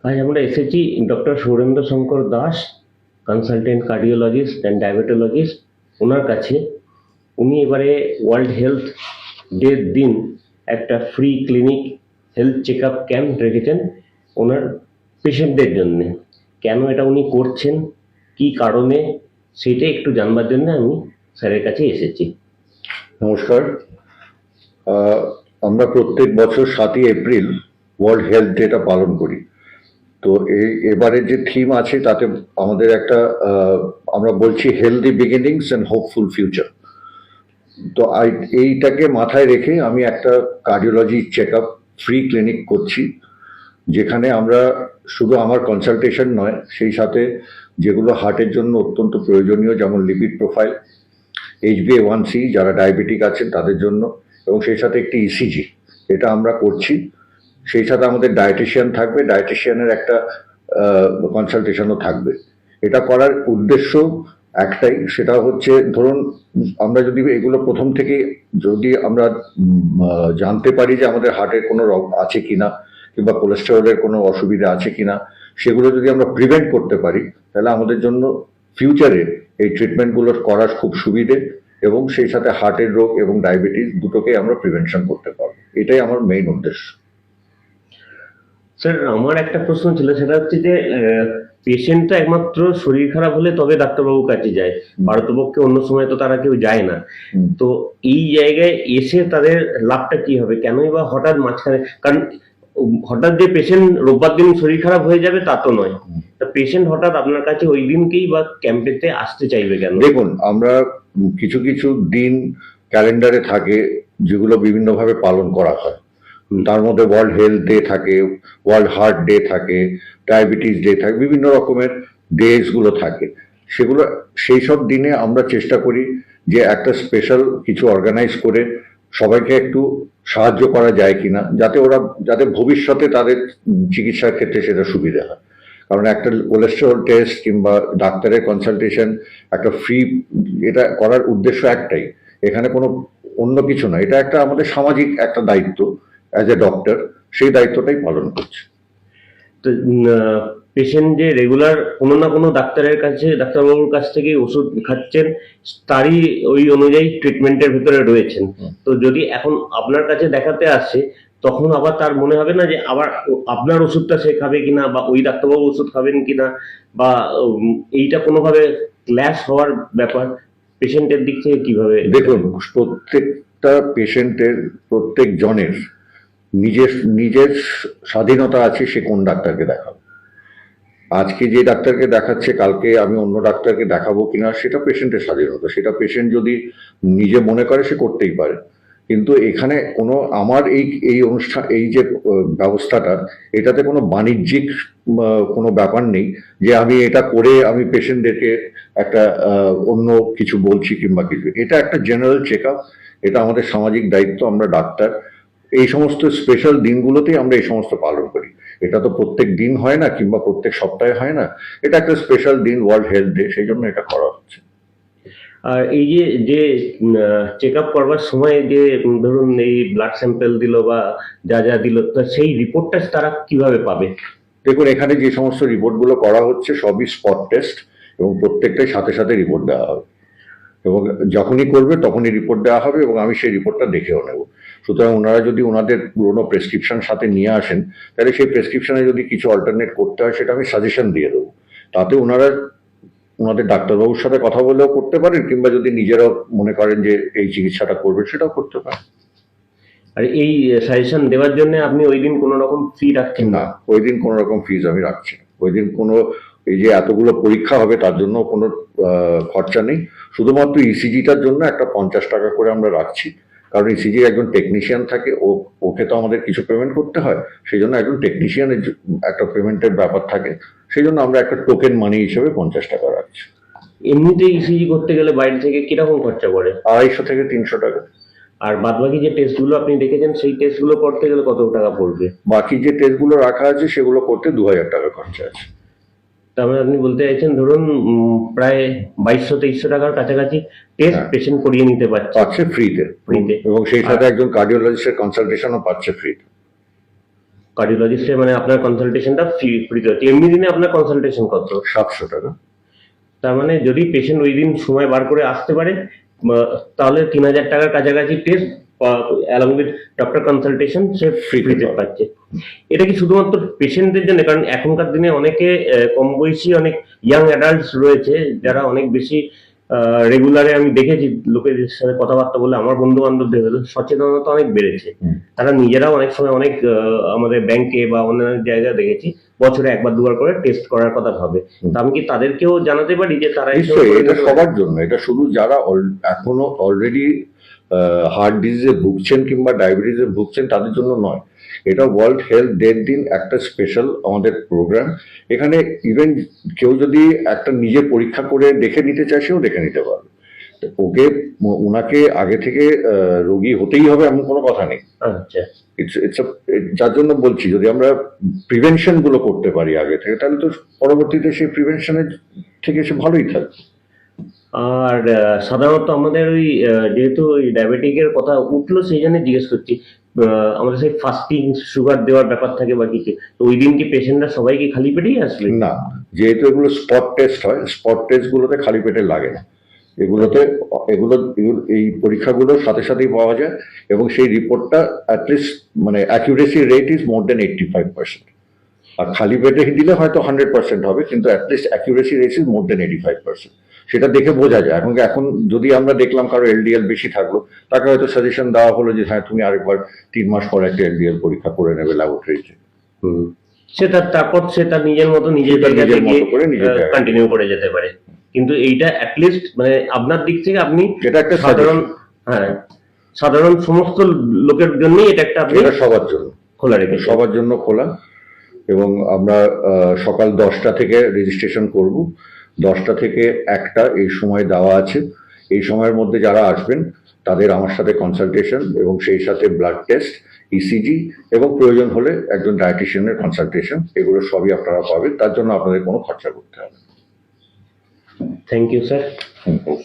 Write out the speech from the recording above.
আজ আমরা এসেছি doctor Surendra Shankar Das, consultant cardiologist and diabetologist, ওনার কাছে। উনি এবারে ওয়ার্ল্ড হেলথ ডের দিন একটা free clinic health check up camp রেখেছেন ওনার পেশেন্টদের জন্যে। কেন এটা উনি করছেন, কি কারণে, সেটা একটু জানবার জন্য আমি স্যারের কাছে এসেছি। নমস্কার। আমরা প্রত্যেক বছর 7ই এপ্রিল ওয়ার্ল্ড হেলথ ডেটা পালন করি। তো এবারে যে থিম আছে তাতে আমাদের একটা আমরা বলছি healthy beginnings and hopeful future. তো এইটাকে মাথায় রেখে আমি একটা cardiology check up free clinic করছি, যেখানে আমরা শুধু আমার কনসালটেশন নয়, সেই সাথে যেগুলো হার্টের জন্য অত্যন্ত প্রয়োজনীয়, যেমন লিপিড প্রোফাইল, HbA1c যারা ডায়াবেটিক আছেন তাদের জন্য, এবং সেই সাথে একটি ইসিজি, এটা আমরা করছি। সেই সাথে আমাদের ডায়েটিশিয়ান থাকবে, ডায়েটিশিয়ানের একটা কনসালটেশনও থাকবে। এটা করার উদ্দেশ্য একটাই, সেটা হচ্ছে ধরুন আমরা যদি এগুলো প্রথম থেকে যদি আমরা জানতে পারি যে আমাদের হার্টের কোনো রোগ আছে কিনা কিংবা কোলেস্টেরলের কোনো অসুবিধা আছে কিনা, সেগুলো যদি আমরা প্রিভেন্ট করতে পারি, তাহলে আমাদের জন্য ফিউচারে এই ট্রিটমেন্টগুলো করার খুব সুবিধে, এবং সেই সাথে হার্টের রোগ এবং ডায়াবেটিস দুটোকে আমরা প্রিভেনশন করতে পারবো। এটাই আমার মেইন উদ্দেশ্য। স্যার, আমার একটা প্রশ্ন ছিল, সেটা হচ্ছে যে পেশেন্ট তো একমাত্র শরীর খারাপ হলে তবে ডাক্তারবাবুর কাছে যায়, পারতপক্ষে অন্য সময় তো তারা কেউ যায় না। তো এই জায়গায় এসে তাদের লাভটা কি হবে? কেনই বা হঠাৎ মাঝখানে, কারণ হঠাৎ যে পেশেন্ট রোববার দিন শরীর খারাপ হয়ে যাবে তা তো নয়। তা পেশেন্ট হঠাৎ আপনার কাছে ওই দিনকেই বা ক্যাম্পেতে আসতে চাইবে কেন? দেখুন, আমরা কিছু কিছু দিন ক্যালেন্ডারে থাকে যেগুলো বিভিন্নভাবে পালন করা হয়। তার মধ্যে ওয়ার্ল্ড হেলথ ডে থাকে, ওয়ার্ল্ড হার্ট ডে থাকে, ডায়াবেটিস ডে থাকে, বিভিন্ন রকমের ডেজ গুলো থাকে। সেগুলো সেই সব দিনে আমরা চেষ্টা করি যে একটা স্পেশাল কিছু অর্গানাইজ করে সবাইকে একটু সাহায্য করা যায় কিনা, যাতে ভবিষ্যতে তাদের চিকিৎসার ক্ষেত্রে সেটা সুবিধা হয়। কারণ একটা কোলেস্টেরল টেস্ট কিংবা ডাক্তারের কনসালটেশন একটা ফ্রি, এটা করার উদ্দেশ্য একটাই, এখানে কোনো অন্য কিছু না। এটা একটা আমাদের সামাজিক একটা দায়িত্ব অ্যাজ এ ডক্টর, সেই দায়িত্বটাই পালন করছে। তো পেশেন্ট যে রেগুলার কোনো না কোনো ডাক্তারবাবুর কাছ থেকে ওষুধ খাচ্ছেন, তারই ওই অনুযায়ী ট্রিটমেন্টের ভিতরে রয়েছেন। তো যদি এখন আপনার কাছে দেখাতে আসে, তখন আবার তার মনে হবে না যে আবার আপনার ওষুধটা সে খাবে কিনা, বা ওই ডাক্তারবাবু ওষুধ খাবেন কিনা, বা এইটা কোনোভাবে ক্ল্যাশ হওয়ার ব্যাপার পেশেন্টের দিক থেকে কিভাবে? দেখুন, প্রত্যেকটা পেশেন্টের, প্রত্যেক জনের নিজের নিজের স্বাধীনতা আছে সে কোন ডাক্তারকে দেখাবে। আজকে যে ডাক্তারকে দেখাচ্ছে, কালকে আমি অন্য ডাক্তারকে দেখাবো কিনা সেটা পেশেন্টের স্বাধীনতা। সেটা পেশেন্ট যদি নিজে মনে করে সে করতেই পারে। কিন্তু এখানে কোনো আমার এই অনুষ্ঠান, এই যে ব্যবস্থাটা, এটাতে কোনো বাণিজ্যিক কোনো ব্যাপার নেই যে আমি এটা করে আমি পেশেন্টদেরকে একটা অন্য কিছু বলছি কিংবা কিছু। এটা একটা জেনারেল চেক আপ, এটা আমাদের সামাজিক দায়িত্ব। আমরা ডাক্তার, এই সমস্ত স্পেশাল দিনগুলোতেই আমরা এই সমস্ত পালন করি। এটা তো প্রত্যেক দিন হয় না কিংবা প্রত্যেক সপ্তাহে হয় না, এটা একটা স্পেশাল দিন, ওয়ার্ল্ড হেলথ ডে, সেই জন্য এটা করা হচ্ছে। আর এই যে চেক আপ করবার সময় যে ধরুন এই ব্লাড স্যাম্পেল দিল বা যা যা দিল, তো সেই রিপোর্টটা তারা কিভাবে পাবে? দেখুন, এখানে যে সমস্ত রিপোর্টগুলো করা হচ্ছে সবই স্পট টেস্ট, এবং প্রত্যেকটাই সাথে সাথে রিপোর্ট দেওয়া হবে, এবং যখনই করবে তখনই রিপোর্ট দেওয়া হবে, এবং আমি সেই রিপোর্টটা দেখেও নেব। সুতরাং ওনারা যদি ওনাদের পুরোনো প্রেসক্রিপশন সাথে নিয়ে আসেন, তাহলে সেই প্রেসক্রিপশনে যদি কিছু অল্টারনেট করতে হয় সেটা আমি সাজেশন দিয়ে দেবো। তাতে ওনারা ওনাদের ডাক্তারবাবুর সাথে কথা বলেও করতে পারেন, কিংবা যদি নিজেরাও মনে করেন যে এই চিকিৎসাটা করবেন সেটাও করতে পারেন। আর এই সাজেশন দেওয়ার জন্য আপনি ওই দিন কোনো রকম ফি রাখছেন না? ওই দিন কোনো রকম ফিজ আমি রাখছি না। ওই দিন কোনো, এই যে এতগুলো পরীক্ষা হবে তার জন্য কোনো খরচা নেই। শুধুমাত্র ইসিজিটার জন্য একটা 50 টাকা করে আমরা রাখছি, কারণ ইসিজি একজন টেকনিশিয়ান থাকে, ওকে তো আমাদের কিছু পেমেন্ট করতে হয়, সেই জন্য একজন টেকনিশিয়ানের একটা পেমেন্টের ব্যাপার থাকে, সেই জন্য আমরা একটা টোকেন মানি হিসেবে 50 টাকা রাখছি। এমনিতে ইসিজি করতে গেলে বাইরে থেকে কিরকম খরচা পড়ে? 250 থেকে 300 টাকা। আর বাদবাকি যে টেস্টগুলো আপনি দেখেছেন, সেই টেস্টগুলো করতে গেলে কত টাকা পড়বে? বাকি যে টেস্টগুলো রাখা আছে সেগুলো করতে 2000 টাকা খরচা আছে। তার মানে আপনি বলতে চাইছেন ধরুন প্রায় 2200-2300 টাকার কাছাকাছি টেস্ট পেশেন্ট করিয়ে নিতে পারছে ফ্রিতে, ফ্রিতে, এবং সেই সাথে একজন কার্ডিওলজিস্টের কনসালটেশনও পাচ্ছে ফ্রিতে। কার্ডিওলজিস্টের মানে আপনার কনসালটেশনটা ফ্রিতে হচ্ছে। এমনি দিনে আপনার কনসালটেশন কত? 700 টাকা। তার মানে যদি পেশেন্ট ওই দিন সময় বার করে আসতে পারে তাহলে 3000 টাকার কাছাকাছি test along with doctor consultation সে ফ্রিতে পাচ্ছে। এটা কি শুধুমাত্র পেশেন্টদের জন্য? কারণ এখনকার দিনে অনেকে কম বয়সী অনেক ইয়াং অ্যাডাল্টস রয়েছে যারা অনেক বেশি রেগুলারে, আমি দেখেছি লোকের সাথে কথাবার্তা বলে, আমার বন্ধু বান্ধবদের সচেতনতা অনেক বেড়েছে। তারা নিজেরাও অনেক সময় অনেক আমাদের ব্যাংকে বা অন্যান্য জায়গায় দেখেছি বছরে একবার দুবার করে টেস্ট করার কথা ভাবে। তা আমি কি তাদেরকেও জানাতে পারি যে তারা নিশ্চয়ই, এটা সবার জন্য। এটা শুধু যারা এখনো অলরেডি হার্ট ডিজিজে ভুগছেন কিংবা ডায়াবেটিসে ভুগছেন তাদের জন্য নয়। এটা ওয়ার্ল্ড হেলথ ডের দিন একটা স্পেশাল আমাদের প্রোগ্রাম। এখানে ইভেন কেউ যদি একটা নিজে পরীক্ষা করে দেখে নিতে চায় সেও দেখে নিতে পারবে। ওনাকে আগে থেকে রোগী হতেই হবে এমন কোনো কথা নেই। আচ্ছা, যার জন্য বলছি, যদি আমরা প্রিভেনশন গুলো করতে পারি আগে থেকে, তাহলে তো পরবর্তীতে সেই প্রিভেনশনের থেকে সে ভালোই থাকবে। আর সাধারণত আমাদের ওই যেহেতু ওই ডায়াবেটিকের কথা উঠলো সেই জন্য জিজ্ঞেস করছি, আমাদের সেই ফাস্টিং সুগার দেওয়ার ব্যাপার থাকে বা কিছু, তো ওই দিন কি পেশেন্টরা সবাই কি খালি পেটেই আসবে? না, যেহেতু এগুলো স্পট টেস্ট হয়, স্পট টেস্ট গুলোতে খালি পেটে লাগে না। এই পরীক্ষাগুলোর সাথে সাথেই পাওয়া যায় এবং সেই রিপোর্টটা অ্যাটলিস্ট মানে accuracy rate is more than 85%। আর খালি পেটে দিলে হয়তো 100% হবে, কিন্তু at least accuracy rate is more than 85%। সেটা দেখে বোঝা যায়। এখন যদি আমরা দেখলাম কারো এলডিএল বেশি থাকলো, তাকে হয়তো সাজেশন দেওয়া হলো যে হ্যাঁ তুমি আরেকবার 3 মাস পর একটা এলডিএল পরীক্ষা করে নেবে ল্যাবরেটরিতে। সেটা তারপর সে তার নিজের মতো নিজের জায়গা থেকে কন্টিনিউ করে যেতে পারে। কিন্তু এইটা অ্যাটলিস্ট মানে আপনার দিক থেকে আপনি এটা একটা সাধারণ সমস্ত লোকের জন্যই এটা একটা আপনি সবার জন্য খোলা রেখে, সবার জন্য খোলা। এবং আমরা সকাল 10টা থেকে রেজিস্ট্রেশন করব। 10টা থেকে 1টা এই সময় দেওয়া আছে। এই সময়ের মধ্যে যারা আসবেন তাদের আমার সাথে কনসালটেশন এবং সেই সাথে ব্লাড টেস্ট, ইসিজি এবং প্রয়োজন হলে একজন ডায়েটিশিয়ানের কনসালটেশন, এগুলো সবই আপনারা পাবেন। তার জন্য আপনাদের কোনো খরচা করতে হবে। Thank you sir. Thank you.